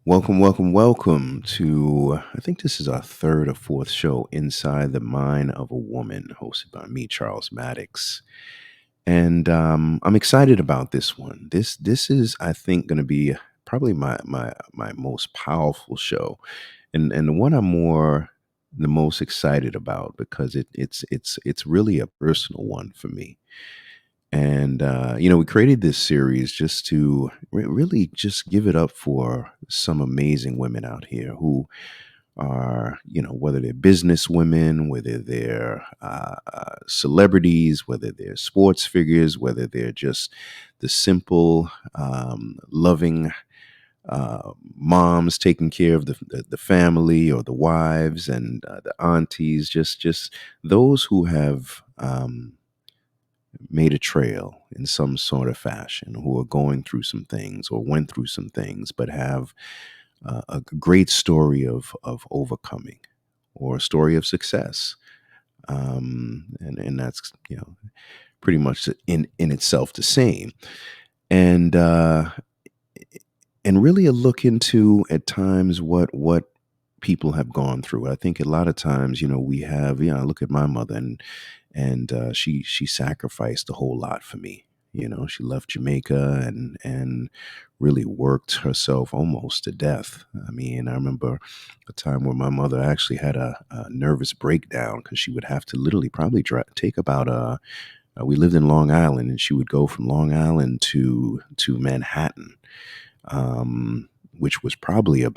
Welcome, welcome, welcome to, I think this is our third or fourth show, Inside the Mind of a Woman, hosted by me, Charles Mattocks. And I'm excited about this one. This is, I think, going to be probably my most powerful show, and the one the most excited about because it's really a personal one for me. And we created this series just to really just give it up for some amazing women out here who are, whether they're business women, whether they're celebrities, whether they're sports figures, whether they're just the simple, loving moms taking care of the family, or the wives and the aunties, just those who have made a trail in some sort of fashion, who are going through some things or went through some things, but have a great story of overcoming, or a story of success. And that's, pretty much in itself the same. And and really a look into, at times, what people have gone through. I think a lot of times, we have, I look at my mother, and she sacrificed a whole lot for me. She left Jamaica and really worked herself almost to death. I mean, I remember a time where my mother actually had a nervous breakdown because she would have to literally probably take about we lived in Long Island, and she would go from Long Island to Manhattan, which was probably I'd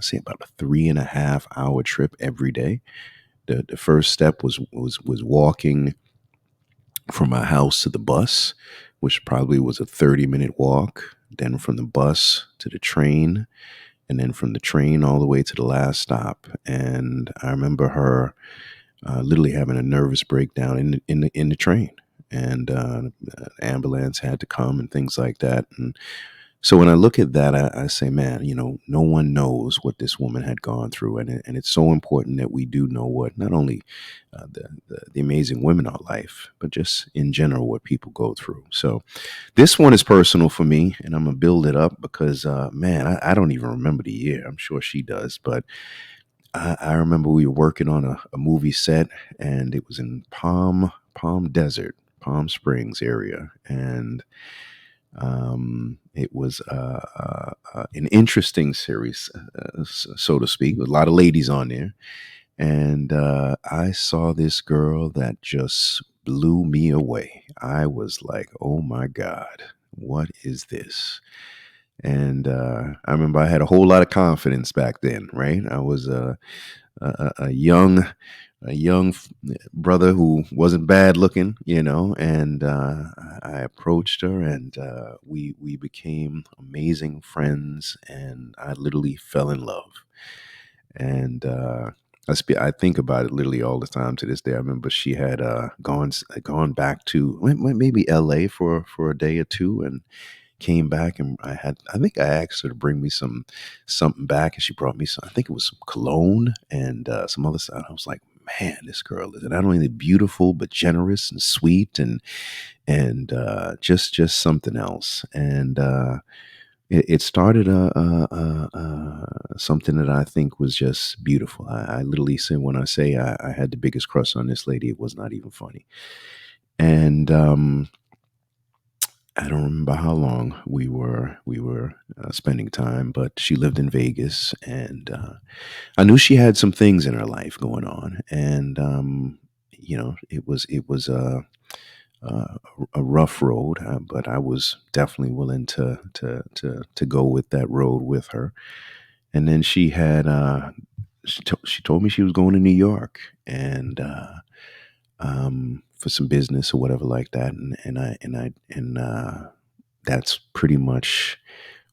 say about a 3.5 hour trip every day. The first step was walking from my house to the bus, which probably was a 30-minute walk. Then from the bus to the train, and then from the train all the way to the last stop. And I remember her literally having a nervous breakdown in the train, and ambulance had to come and things like that. And so when I look at that, I say, man, no one knows what this woman had gone through, and it's so important that we do know what, not only the amazing women in our life, but just in general what people go through. So this one is personal for me, and I'm gonna build it up because, man, I don't even remember the year. I'm sure she does, but I remember we were working on a movie set, and it was in Palm Desert, Palm Springs area, and it was an interesting series, so to speak, with a lot of ladies on there. And I saw this girl that just blew me away. I was like, oh my God, what is this? And I remember I had a whole lot of confidence back then, right? I was a young brother who wasn't bad looking, and I approached her, and we became amazing friends, and I literally fell in love. And I think about it literally all the time to this day. I remember she had gone back to maybe L.A. for a day or two, and came back, and I think I asked her to bring me something back, and she brought me some, I think it was some cologne and some other stuff. I was like, man, this girl is not only beautiful but generous and sweet, and just something else. And it started something that I think was just beautiful. I literally say, when I say I had the biggest crush on this lady, it was not even funny. And I don't remember how long we were spending time, but she lived in Vegas, and I knew she had some things in her life going on, and it was a rough road, but I was definitely willing to go with that road with her. And then she told me she was going to New York, and for some business or whatever like that, and that's pretty much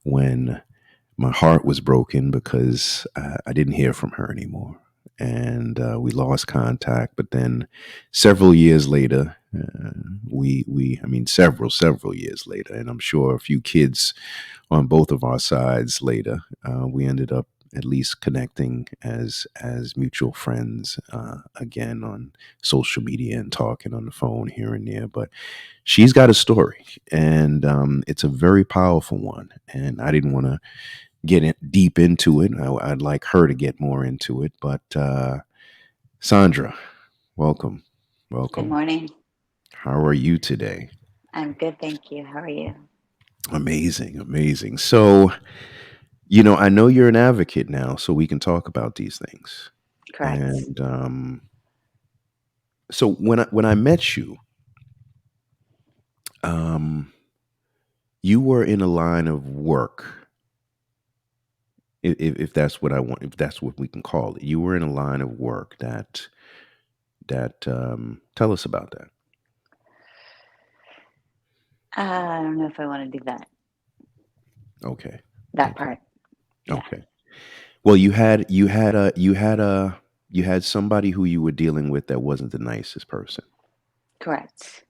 when my heart was broken, because I didn't hear from her anymore, and we lost contact. But then several years later, I mean, several years later, and I'm sure a few kids on both of our sides later, we ended up at least connecting as mutual friends again on social media, and talking on the phone here and there. But she's got a story, and it's a very powerful one, and I didn't want to get deep into it. I'd like her to get more into it. But Sandra, welcome. Good Welcome. morning. How are you today? I'm good, thank you. How are you? Amazing, amazing. So, I know you're an advocate now, so we can talk about these things. Correct. And so when I met you, um, you were in a line of work, if that's what I want, if that's what we can call it. You were in a line of work that tell us about that. I don't know if I want to do that. Okay, That okay, part. Yeah, okay. Well, you had somebody who you were dealing with that wasn't the nicest person. correct.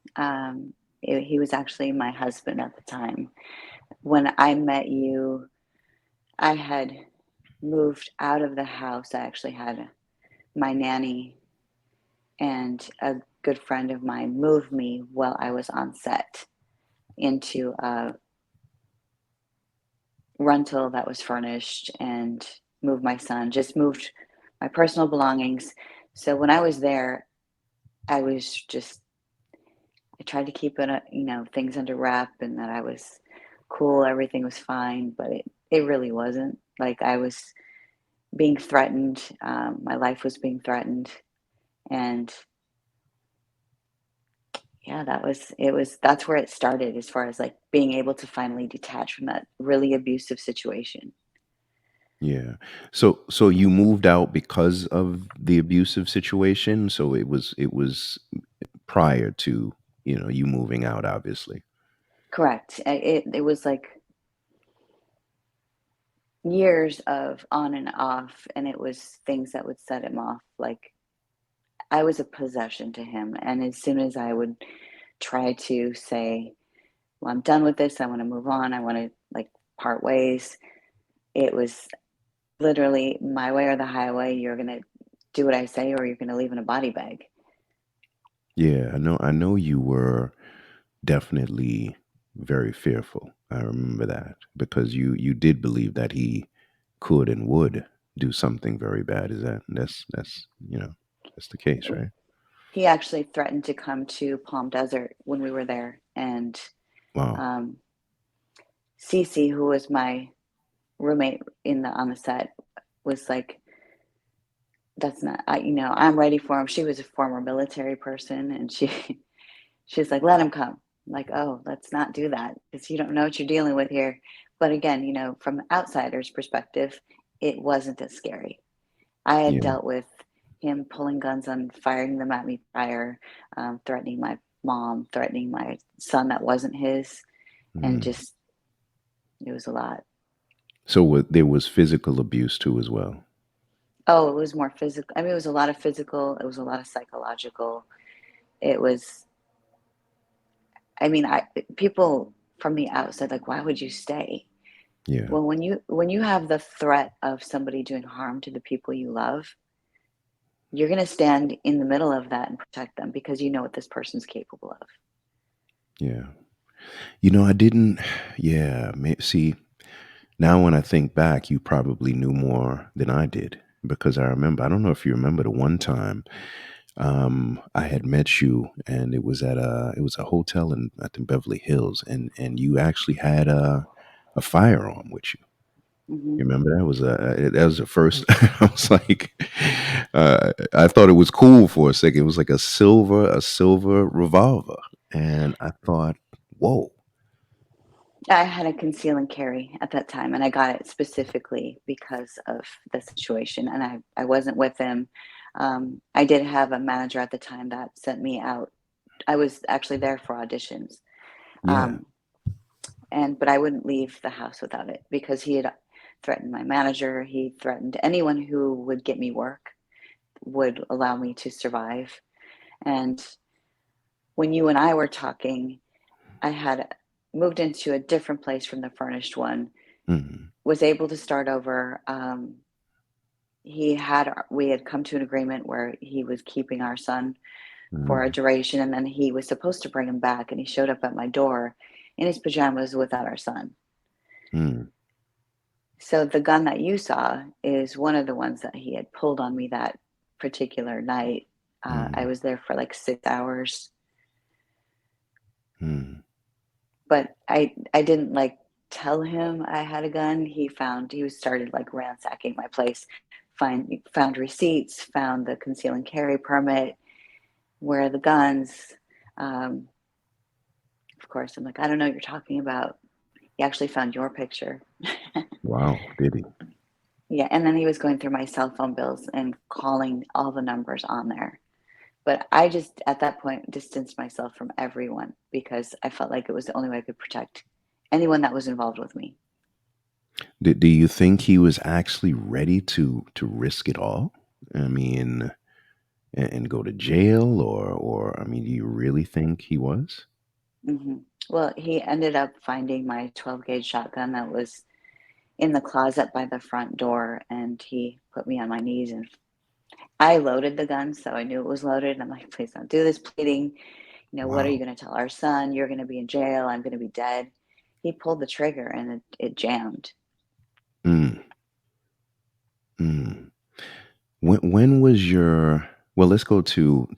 He was actually my husband at the time. When I met you, I had moved out of the house. I actually had my nanny and a good friend of mine move me while I was on set into a rental that was furnished and moved my son, just moved my personal belongings. So when I was there, I was just I tried to keep it, things under wrap and that I was cool, everything was fine, but it really wasn't. Like I was being threatened, my life was being threatened, and yeah, that's where it started as far as like being able to finally detach from that really abusive situation. Yeah. So you moved out because of the abusive situation. So it was prior to you moving out, obviously. Correct. It was like years of on and off, and it was things that would set him off. Like I was a possession to him, and as soon as I would try to say, well, I'm done with this, I want to move on, I want to like part ways, it was literally my way or the highway. You're going to do what I say or you're going to leave in a body bag. Yeah, I know you were definitely very fearful. I remember that because you did believe that he could and would do something very bad. That's the case, right? He actually threatened to come to Palm Desert when we were there, and Wow. um, Cece, who was my roommate on the set, was like, "That's not, I'm ready for him." She was a former military person, and she's like, "Let him come." I'm like, "Oh, let's not do that because you don't know what you're dealing with here." But again, from the outsider's perspective, it wasn't as scary. I had Yeah. dealt with him pulling guns and firing them at me prior, threatening my mom, threatening my son that wasn't his, and Mhm. just it was a lot. So there was physical abuse too as well. Oh, it was more physical. I mean, it was a lot of physical. It was a lot of psychological. It was. I mean, I people from the outside like, why would you stay? Yeah. Well, when you have the threat of somebody doing harm to the people you love, you're going to stand in the middle of that and protect them because you know what this person's capable of. Yeah. I didn't. Yeah. See, now when I think back, you probably knew more than I did because I remember. I don't know if you remember the one time I had met you, and it was a hotel in I think Beverly Hills, and you actually had a firearm with you. Hmm. You remember that was the first. I was like, I thought it was cool for a second. It was like a silver revolver, and I thought, whoa, I had a conceal and carry at that time, and I got it specifically because of the situation. And I wasn't with him. I did have a manager at the time that sent me out. I was actually there for auditions, yeah, um, but I wouldn't leave the house without it because he had threatened my manager. He threatened anyone who would get me work, would allow me to survive. And when you and I were talking, I had moved into a different place from the furnished one, hmm, was able to start over. We had come to an agreement where he was keeping our son for a hmm, duration, and then he was supposed to bring him back, and he showed up at my door in his pajamas without our son. hmm. So the gun that you saw is one of the ones that he had pulled on me that particular night. I Mm, was there for like 6 hours, mm. but I didn't like tell him I had a gun. He started like ransacking my place, found receipts, found the conceal and carry permit, where are the guns. Um, of course, I'm like, I don't know what you're talking about. He actually found your picture. Wow, did he? Yeah, and then he was going through my cell phone bills and calling all the numbers on there. But I just, at that point, distanced myself from everyone because I felt like it was the only way I could protect anyone that was involved with me. Do you think he was actually ready to risk it all? I mean, and go to jail, or I mean, do you really think he was? Hmm. Well, he ended up finding my 12 gauge shotgun that was in the closet by the front door, and he put me on my knees and I loaded the gun, so I knew it was loaded. And I'm like, please don't do this, pleading. What are you Wow. going to tell our son? You're going to be in jail. I'm going to be dead. He pulled the trigger and it jammed. Mm, mm. When was your well, let's go to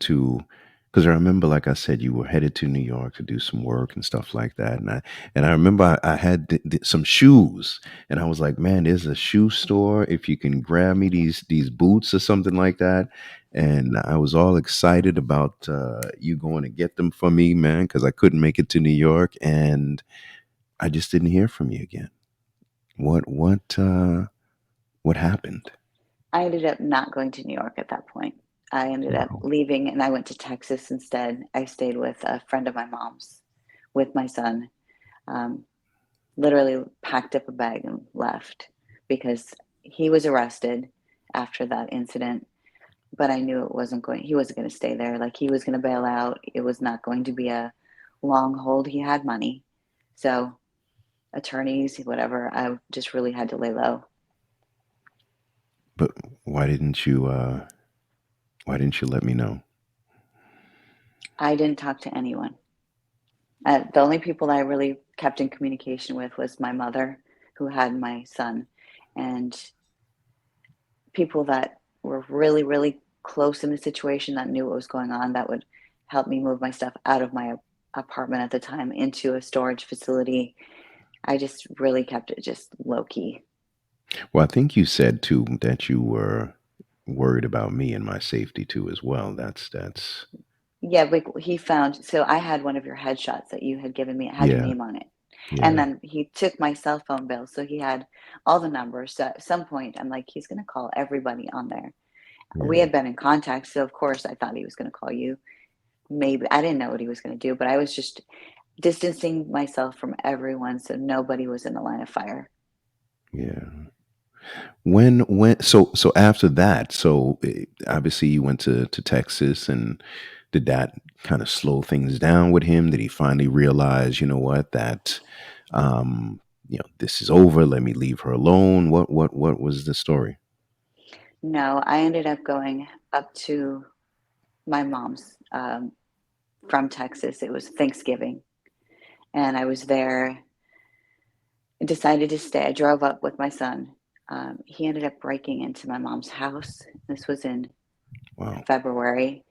because I remember, like I said, you were headed to New York to do some work and stuff like that, and I remember I had some shoes, and I was like, man, there's a shoe store if you can grab me these boots or something like that, and I was all excited about you going to get them for me, man, because I couldn't make it to New York, and I just didn't hear from you again. What happened? I ended up not going to New York at that point. I ended up Wow. leaving and I went to Texas instead. I stayed with a friend of my mom's with my son. Um, Literally packed up a bag and left because he was arrested after that incident. But I knew he wasn't going to stay there. Like he was going to bail out. It was not going to be a long hold. He had money. So attorneys, whatever, I just really had to lay low. But why didn't you? Why didn't you let me know? I didn't talk to anyone. The only people I really kept in communication with was my mother, who had my son, and people that were really, really close in the situation that knew what was going on that would help me move my stuff out of my apartment at the time into a storage facility. I just really kept it just low key. Well, I think you said too that you were worried about me and my safety too as well. That's Yeah, but he found, so I had one of your headshots that you had given me. It had your yeah, name on it. And yeah, then he took my cell phone bill. So he had all the numbers. So at some point, I'm like, he's going to call everybody on there. We yeah, had been in contact. So of course, I thought he was going to call you. Maybe I didn't know what he was going to do, but I was just distancing myself from everyone so nobody was in the line of fire. yeah. When so after that, so obviously you went to Texas, and did that kind of slow things down with him? Did he finally realize, you know what, that this is over, let me leave her alone? What was the story? No, I ended up going up to my mom's from Texas. It was Thanksgiving. And I was there, decided to stay. I drove up with my son. He ended up breaking into my mom's house. This was in Wow. February.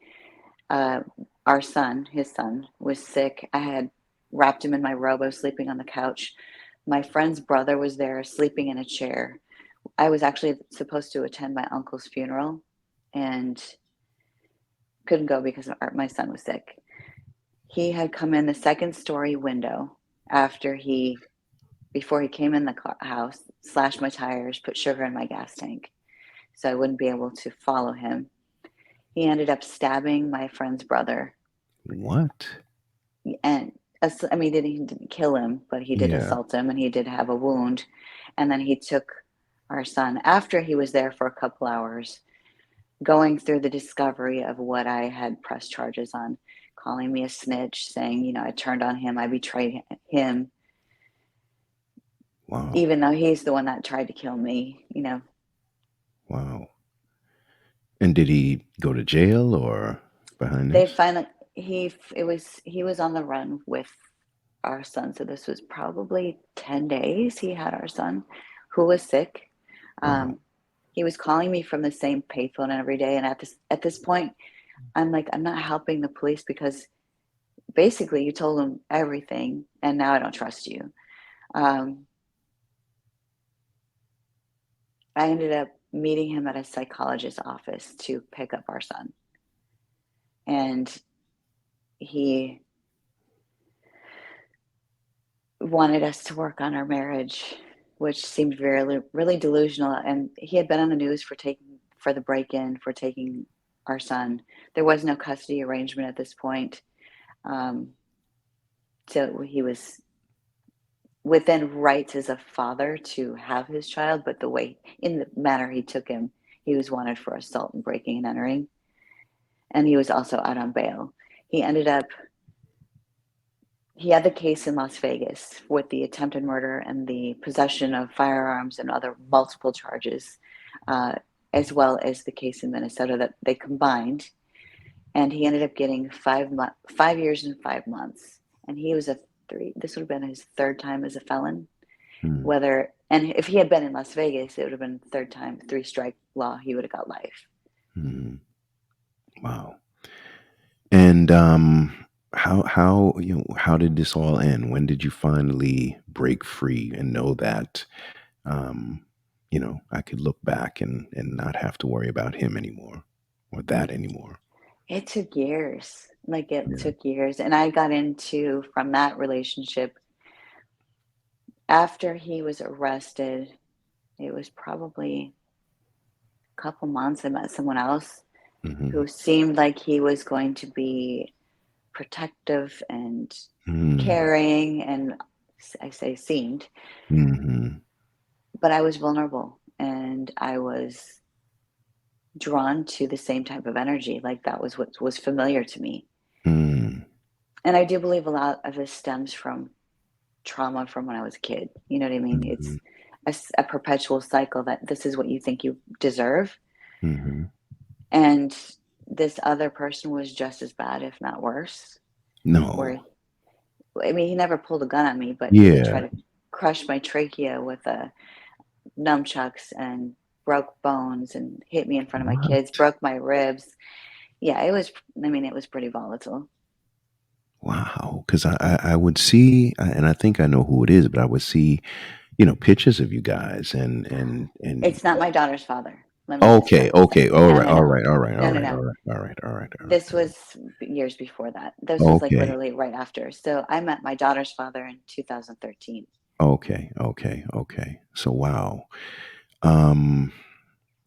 Uh, our son, his son, was sick. I had wrapped him in my robe. I was sleeping on the couch. My friend's brother was there sleeping in a chair. I was actually supposed to attend my uncle's funeral and couldn't go because my son was sick. He had come in the second story window after before he came in the house, slashed my tires, put sugar in my gas tank so I wouldn't be able to follow him. He ended up stabbing my friend's brother, What? and I mean, he didn't kill him, but he did Yeah. assault him, and he did have a wound. And then he took our son after he was there for a couple hours, going through the discovery of what I had pressed charges on, calling me a snitch, saying, I turned on him, I betrayed him, Wow. even though he's the one that tried to kill me. Wow. And did he go to jail or behind They this? finally he was on the run with our son, so this was probably 10 days he had our son, who was sick. Wow. Um, he was calling me from the same payphone every day, and at this point, I'm like, I'm not helping the police because basically you told them everything, and now I don't trust you. Um, I ended up meeting him at a psychologist's office to pick up our son, and he wanted us to work on our marriage, which seemed very really delusional. And he had been on the news for the break-in for taking our son. There was no custody arrangement at this point, um, so he was within rights as a father to have his child. But the way in the manner he took him, he was wanted for assault and breaking and entering, and he was also out on bail. He ended up He had the case in Las Vegas with the attempted murder and the possession of firearms and other multiple charges, uh, as well as the case in Minnesota that they combined. And he ended up getting 5 years and 5 months. And he was a three. This would have been his third time as a felon. Mm, And if he had been in Las Vegas, it would have been third time, three strike law. He would have got life. mm. Wow. And how how did this all end? When did you finally break free and know that um, I could look back and not have to worry about him anymore or that anymore? It took years. Like it Yeah. took years. And I got into from that relationship after he was arrested. It was probably a couple months. I met someone else Hmm. who seemed like he was going to be protective and Mm, caring. And I say seemed, hmm. but I was vulnerable and I was drawn to the same type of energy. Like that was what was familiar to me. Mm, And I do believe a lot of this stems from trauma from when I was a kid. You know what I mean? hmm. It's a perpetual cycle that this is what you think you deserve. Hmm. And this other person was just as bad, if not worse. Where, No. I mean, he never pulled a gun on me, but he would try Yeah. to crush my trachea with nunchucks and broke bones and hit me in front of my kids, What? broke my ribs. Yeah, it was, I mean, it was pretty volatile. Wow. Because I would see, and I think I know who it is, but I would see, pictures of you guys and It's not my daughter's father. Let me just okay, preface that. okay, all No, right, no, all no. right, all right, all No, no, right, all no. right, all right, all right, all right, This was years before that. This was like okay, literally right after. So I met my daughter's father in 2013. okay, okay, okay. So wow. Um,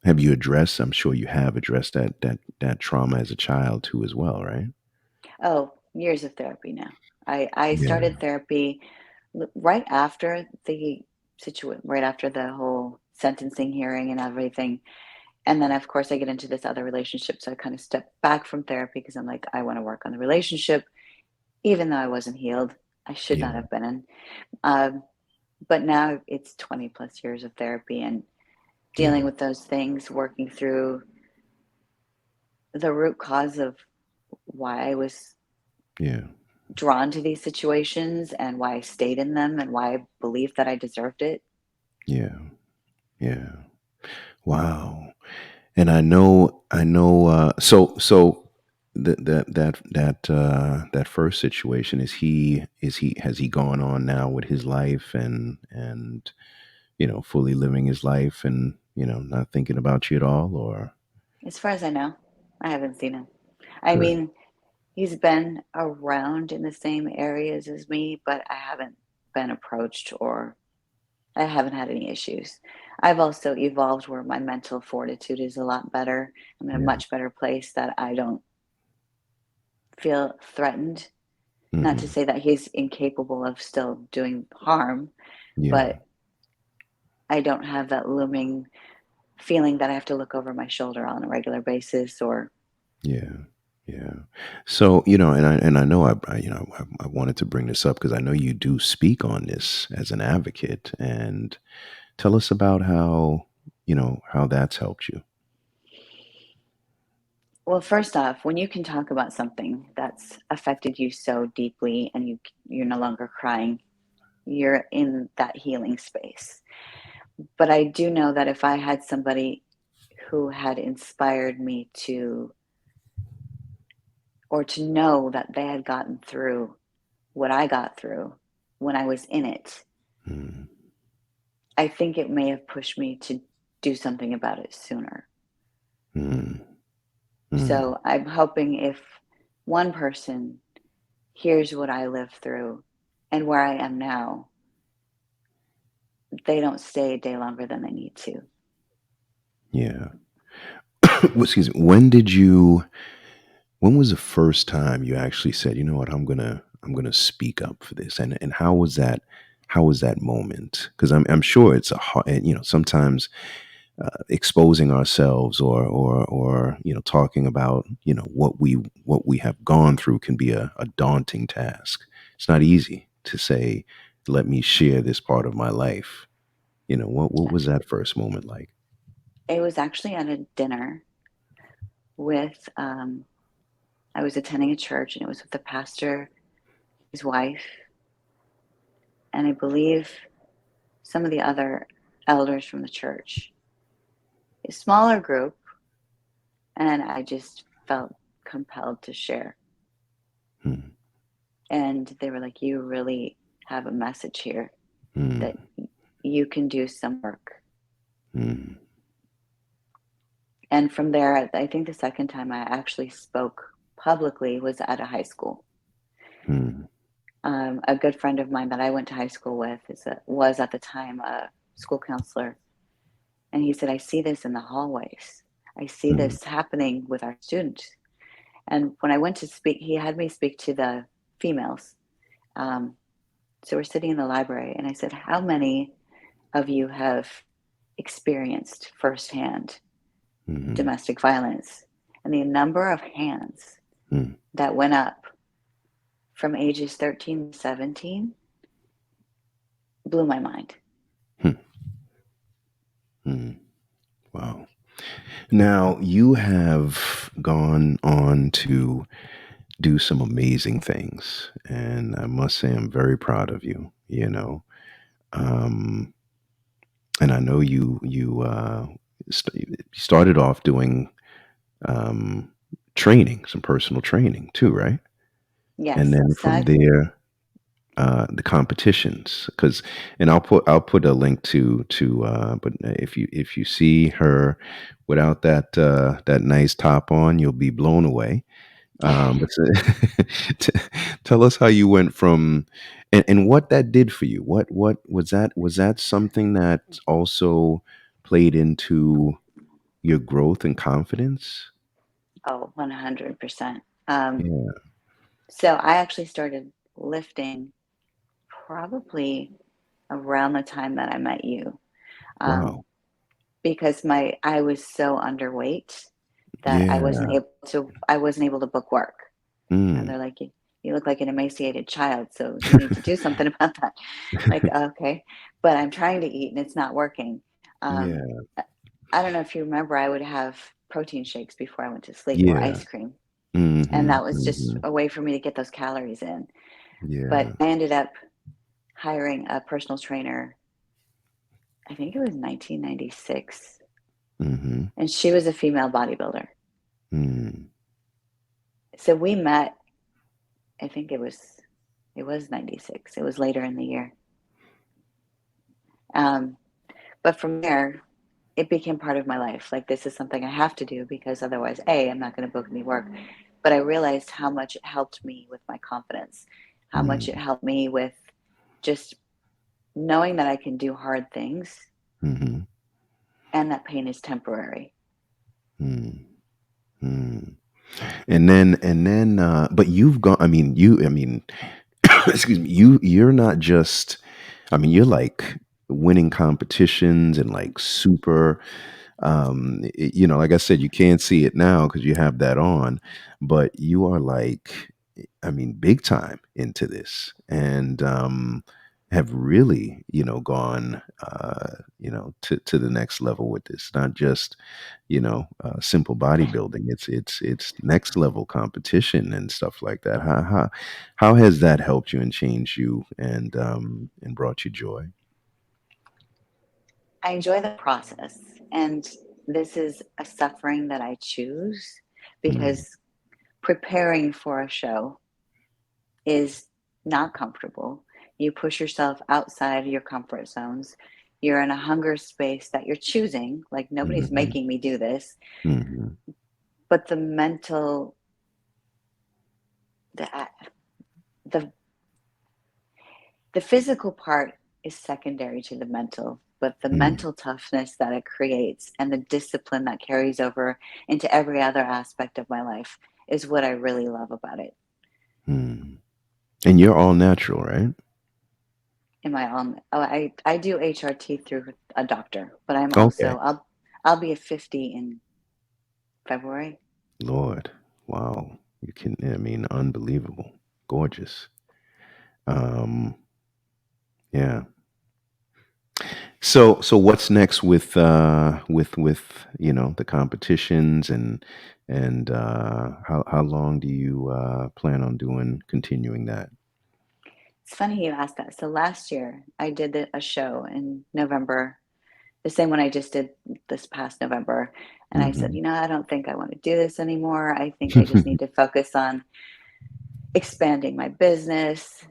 have you addressed? I'm sure you have addressed that trauma as a child too, as well, right? Oh, years of therapy now. I Yeah, started therapy right after the right after the whole sentencing hearing and everything. And then of course I get into this other relationship. So I kind of step back from therapy because I'm like, I want to work on the relationship, even though I wasn't healed. I should not yeah, have been in. Um, but now it's 20 plus years of therapy and dealing yeah, with those things, working through the root cause of why I was yeah, drawn to these situations and why I stayed in them and why I believed that I deserved it. yeah, yeah. Wow. And I know. So that first situation is he has he gone on now with his life and fully living his life and not thinking about you at all or As far as I know, I haven't seen him. I good. mean, he's been around in the same areas as me, but I haven't been approached or I haven't had any issues. I've also evolved where my mental fortitude is a lot better. I'm in a Yeah. much better place that I don't feel threatened. Not to Hmm. say that he's incapable of still doing harm, Yeah. but I don't have that looming feeling that I have to look over my shoulder on a regular basis or Yeah. Yeah. So, and I know I wanted to bring this up because I know you do speak on this as an advocate and tell us about how that's helped you. well, first off, when you can talk about something that's affected you so deeply and you're no longer crying, you're in that healing space. But I do know that if I had somebody who had inspired me to, or to know that they had gotten through what I got through when I was in it, Mm, I think it may have pushed me to do something about it sooner. mm, mm. So I'm hoping if one person hears what I lived through and where I am now, they don't stay a day longer than they need to. Yeah. Well, excuse me. When did you? When was the first time you actually said, "You know what? I'm gonna speak up for this"? And how was that? How was that moment? Because I'm sure it's a hard. Sometimes exposing ourselves or talking about what we have gone through can be a daunting task. It's not easy to say, "Let me share this part of my life." What was that first moment like? It was actually at a dinner with, I was attending a church and it was with the pastor, his wife, and I believe some of the other elders from the church. A smaller group, and I just felt compelled to share. Hmm. And they were like, "You really have a message here Hmm. that you can do some work." Hmm. And from there, I think the second time I actually spoke publicly was at a high school. Hmm. A good friend of mine that I went to high school with was at the time a school counselor. And he said, "I see this in the hallways. I see Hmm. this happening with our students." And when I went to speak, he had me speak to the females. Um, so we're sitting in the library, and I said, "How many of you have experienced firsthand Hmm. domestic violence?" And the number of hands Hmm. that went up from ages 13 to 17 blew my mind. Hmm. Hmm. Wow. Now, you have gone on to do some amazing things, and I must say I'm very proud of you, Um, and I know you started off doing um, training, some personal training too, right? And Yes. then So from there, the competitions, because and I'll put a link but if you see her without that nice top on, you'll be blown away. But t tell us how you went from and what that did for you. What was that something that also played into your growth and confidence? oh, 100%. Um, Yeah. so I actually started lifting probably around the time that I met you, um, Wow. because my I was so underweight that Yeah. I wasn't able to book work. And Mm. they're like, "You look like an emaciated child, so you need to do something about that." Like, okay, but I'm trying to eat and it's not working. Um, Yeah. I I don't know if you remember, I would have protein shakes before I went to sleep or Yeah. ice cream, and Mhm. that was just Mhm. a way for me to get those calories in. Yeah. But I ended up hiring a personal trainer. I think it was 1996, Mhm. and she was a female bodybuilder. Mm. So we met. I think it was 96. It was later in the year. Um, but from there, it became part of my life. Like, this is something I have to do because otherwise, A, I'm not going to book any work. But I realized how much it helped me with my confidence, how much it Mm. helped me with just knowing that I can do hard things Mhm. and that pain is temporary. Mm. Mm. And then but you've gone I mean excuse me, you're not just you're like winning competitions and like super like I said, you can't see it now because you have that on, but you are like, big time into this and have really, gone, to the next level with this. Not just, simple bodybuilding. It's next level competition and stuff like that. How has that helped you and changed you and brought you joy? I enjoy the process, and this is a suffering that I choose Mm, because preparing for a show is not comfortable. You push yourself outside your comfort zones. You're in a hunger space that you're choosing, like nobody's mhm, making me do this, mhm, but the mental the the the physical part is secondary to the mental, but the mm, mental toughness that it creates and the discipline that carries over into every other aspect of my life is what I really love about it. mm. And you're all natural, right? In my own, oh, I do HRT through a doctor, but I'm Okay. also I'll be at 50 in February. Lord. Wow. You can, I mean, unbelievable. Gorgeous. Um, yeah. So what's next with the competitions and how long do you plan on doing continuing that? It's funny you asked that. So last year I did a show in November, the same one I just did this past November. And I said, Mhm. you know, I don't think I want to do this anymore. I think I just need to focus on expanding my business,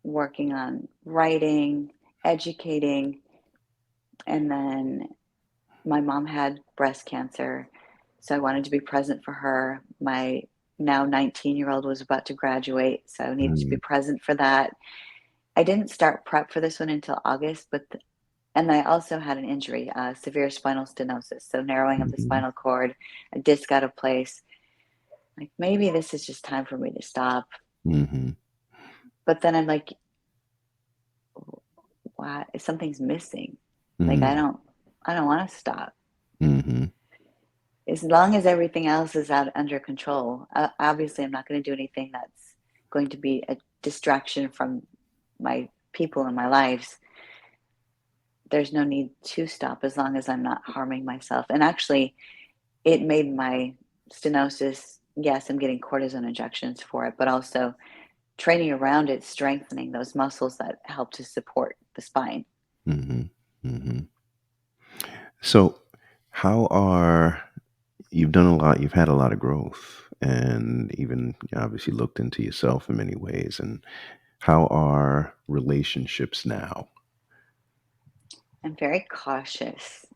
working on writing, educating. And then my mom had breast cancer. So I wanted to be present for her. My now 19-year-old was about to graduate. So I needed to be Mm, present for that. I didn't start prep for this one until August, and I also had an injury, severe spinal stenosis, so narrowing of the mhm, spinal cord, a disc out of place. Like maybe this is just time for me to stop. mhm, But then I'm like, why? Something's missing. Like mm, I don't want to stop. mhm, As long as everything else is out under control. Obviously, I'm not going to do anything that's going to be a distraction from my people in my lives. There's no need to stop as long as I'm not harming myself. And actually, it made my stenosis, yes, I'm getting cortisone injections for it, but also training around it, strengthening those muscles that help to support the spine. mhm, mhm. So how are you've done a lot, you've had a lot of growth and even obviously looked into yourself in many ways. And how are relationships now? I'm very cautious.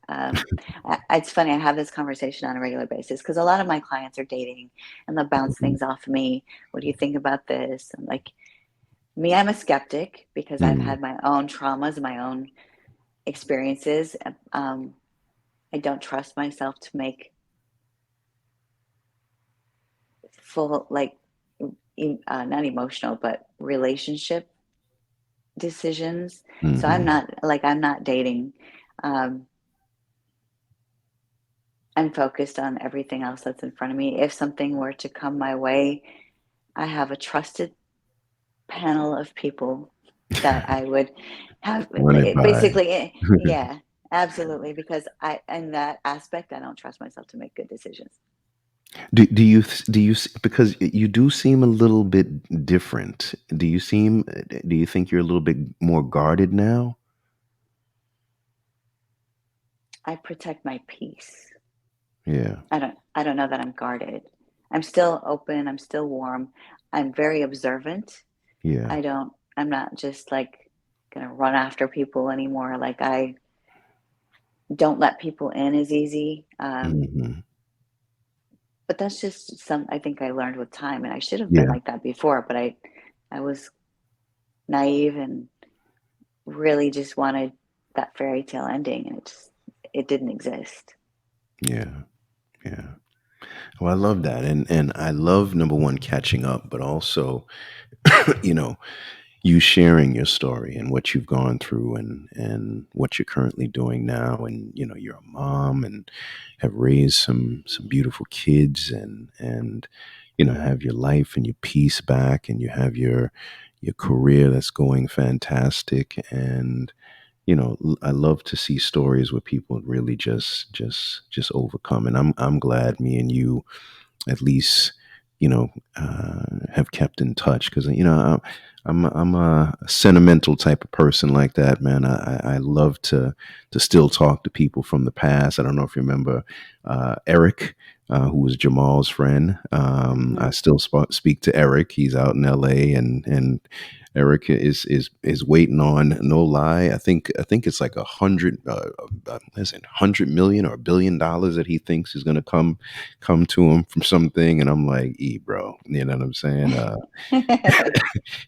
It's funny, I have this conversation on a regular basis because a lot of my clients are dating and they'll bounce Mhm, things off me. What do you think about this? And like me, I'm a skeptic because I've mm, had my own traumas, my own experiences. I don't trust myself to make full, like, not emotional, but relationship decisions. So mhm, I'm not dating. Um, I'm focused on everything else that's in front of me. If something were to come my way, I have a trusted panel of people that I would have run it by. basically, yeah, absolutely. Because in that aspect, I don't trust myself to make good decisions. Because you do seem a little bit different. Do you think you're a little bit more guarded now? I protect my peace. Yeah. I don't know that I'm guarded. I'm still open, I'm still warm. I'm very observant. Yeah. I'm not just like gonna run after people anymore. Like I don't let people in as easy. Mhm. But that's just some I think I learned with time and I should have been Yeah. like that before, but I was naive and really just wanted that fairy tale ending and it didn't exist. Yeah. Yeah. Well, I love that. And I love number one catching up, but also, you know, you sharing your story and what you've gone through and what you're currently doing now. And you're a mom and have raised some beautiful kids and have your life and your peace back and you have your career that's going fantastic. And I love to see stories where people really just overcome. And I'm glad me and you at least have kept in touch because I'm a sentimental type of person like that, man. I love to still talk to people from the past. I don't know if you remember Eric, who was Jamal's friend. I Hmm. still speak to Eric. He's out in L.A. and Eric is waiting on, no lie. I think it's like 100 million or $1 billion that he thinks is going to come to him from something, and I'm like, bro, you know what I'm saying?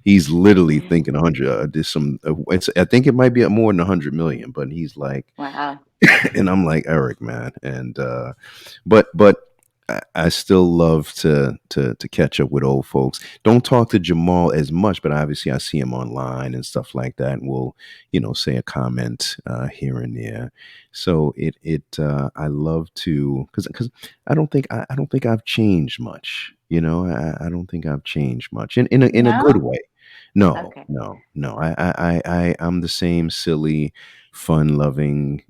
He's literally thinking 100. There's some. It's. I think it might be more than 100 million, but he's like, Wow. and I'm like, Eric, man, and but I still love to catch up with old folks. Don't talk to Jamal as much, but obviously I see him online and stuff like that, and we'll say a comment here and there. So I love to, because I don't think I've changed much. I don't think I've changed much in a good No? way. No, Okay. no, no. I'm the same silly, fun loving,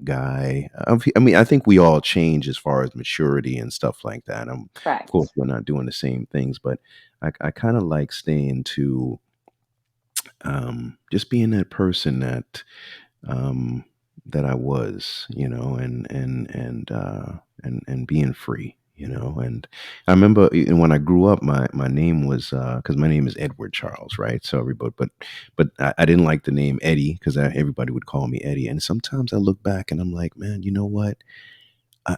guy. I mean, I think we all change as far as maturity and stuff like that. Of course, Correct. we're not doing the same things, but I kind of like staying to just being that person um, that I was, and being free, And I remember when I grew up, my name was, because my name is Edward Charles, right? So everybody, but I didn't like the name Eddie because everybody would call me Eddie, and sometimes I look back and I'm like, man, you know what? I,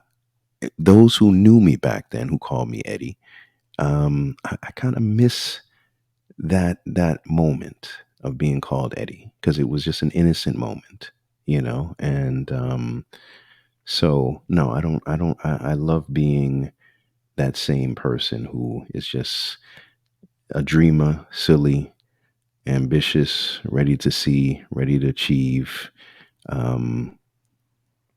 those who knew me back then, who called me Eddie, I kind of miss that moment of being called Eddie because it was just an innocent moment, and so no, I love being that same person who is just a dreamer, silly, ambitious, ready to see, ready to achieve, um,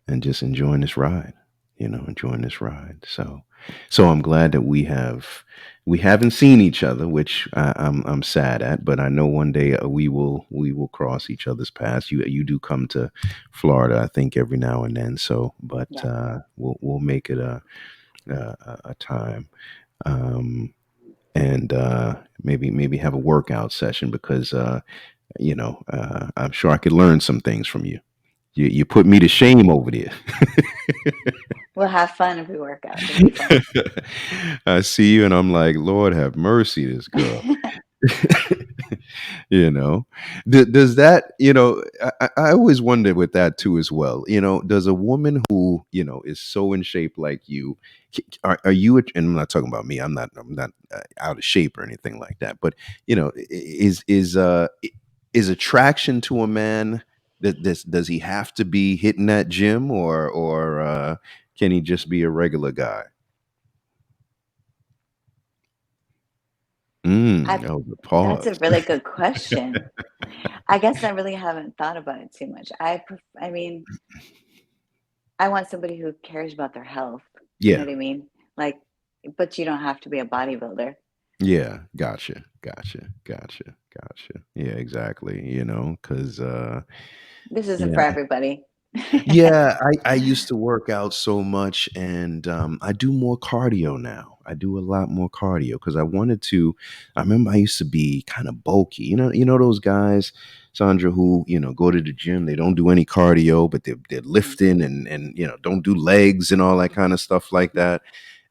and just enjoying this ride, enjoying this ride. So I'm glad that we haven't seen each other, which I'm sad at, but I know one day we will cross each other's paths. You do come to Florida, I think, every now and then. So, but Yes. we'll make it a time, um, and maybe have a workout session because I'm sure I could learn some things from you. You put me to shame over there. We'll have fun if we work out. It'll be fun. I see you and I'm like, Lord have mercy, this girl. you know, does that, I always wonder with that too as well. Does a woman who, is so in shape like you, are you, and I'm not talking about me, I'm not out of shape or anything like that, but, is attraction to a man, does he have to be hitting that gym, or can he just be a regular guy? I Oh, the That's a pause. really good question. I guess I really haven't thought about it too much. I mean, I want somebody who cares about their health. You know Yeah. what I mean? Like, but you don't have to be a bodybuilder. Yeah, gotcha. Yeah, exactly. Because This isn't yeah, for everybody. yeah. I used to work out so much, and I do more cardio now. I do a lot more cardio because I wanted to. I remember I used to be kind of bulky. Those guys, Sandra, who go to the gym. They don't do any cardio, but they're Mhm. lifting and don't do legs and all that kind of stuff like that.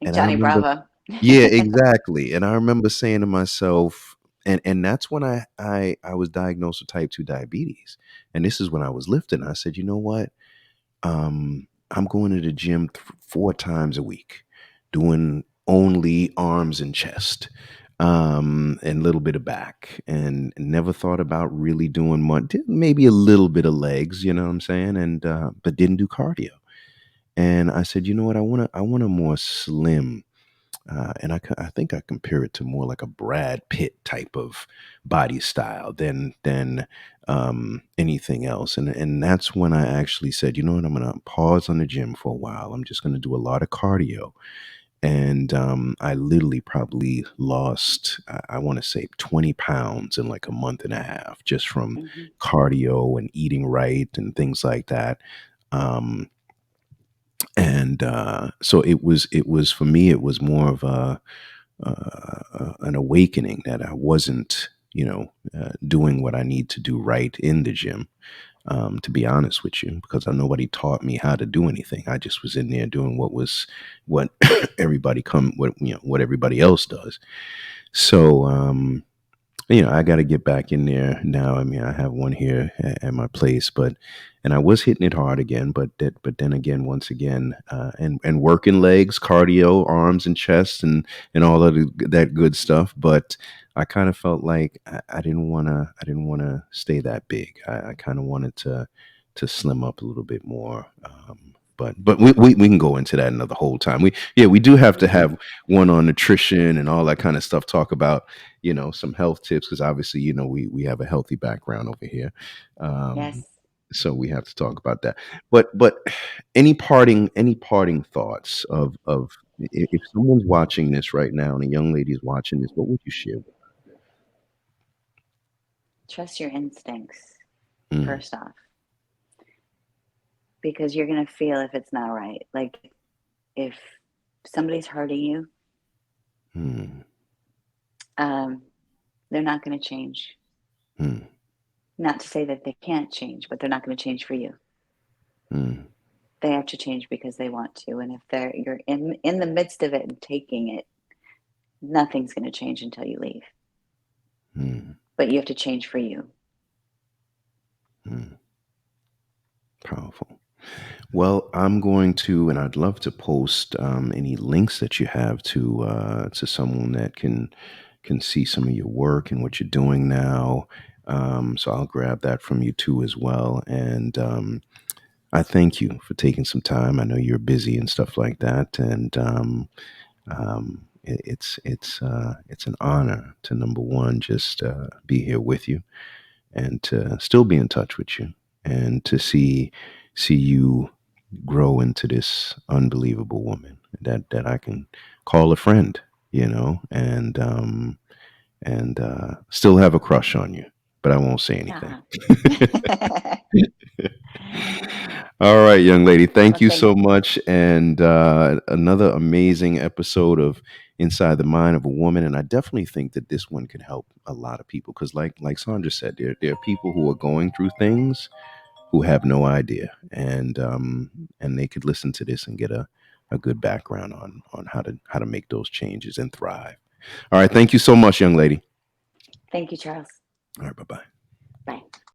Like And I Johnny remember. Bravo. Yeah, exactly. And I remember saying to myself, and that's when I was diagnosed with type 2 diabetes. And this is when I was lifting. I said, you know what? I'm going to the gym 4 times a week, doing only arms and chest, and a little bit of back, and never thought about really doing much. Did maybe a little bit of legs, you know what I'm saying? And but didn't do cardio. And I said, you know what? I want a more slim, and I think I compare it to more like a Brad Pitt type of body style than anything else. And that's when I actually said, you know what, I'm gonna pause on the gym for a while. I'm just gonna do a lot of cardio. And I literally probably lost, I want to say, 20 pounds in like a month and a half just from Mhm. cardio and eating right and things like that. Um, and so it was for me, it was more of a an awakening that I wasn't, doing what I need to do right in the gym. To be honest with you, because nobody taught me how to do anything. I just was in there doing what everybody what everybody else does. So I got to get back in there now. I mean, I have one here at my place, and I was hitting it hard again, but then again, once again, and working legs, cardio, arms and chest, and all of that good stuff. But I kind of felt like I didn't want to stay that big. I kind of wanted to slim up a little bit more. But we can go into that another whole time. We do have to have one on nutrition and all that kind of stuff. Talk about some health tips, because obviously we have a healthy background over here. um Yes. so we have to talk about that. But any parting thoughts of if someone's watching this right now and a young lady is watching this, what would you share with Trust your instincts, her? first off, because you're going to feel if it's not right. Like if somebody's hurting you, Mm, um, they're not going to change. mm, Not to say that they can't change, but they're not going to change for you. mm, They have to change because they want to. And if you're in the midst of it and taking it, nothing's going to change until you leave. mm, But you have to change for you. mm. Powerful. Well, I'm going to, and I'd love to post any links that you have to someone that can see some of your work and what you're doing now. So I'll grab that from you too as well. And I thank you for taking some time. I know you're busy and stuff like that, and it's an honor to, number one, just be here with you, and to still be in touch with you, and to see you grow into this unbelievable woman that I can call a friend, and still have a crush on you, but I won't say anything. Uh-huh. All right, young lady. Thank Well, you thank so much. And another amazing episode of Inside the Mind of a Woman. And I definitely think that this one could help a lot of people, because, like Sandra said, there are people who are going through things who have no idea, and they could listen to this and get a good background on how to make those changes and thrive. All right. Thank you so much, young lady. thank you, Charles. All right. Bye bye.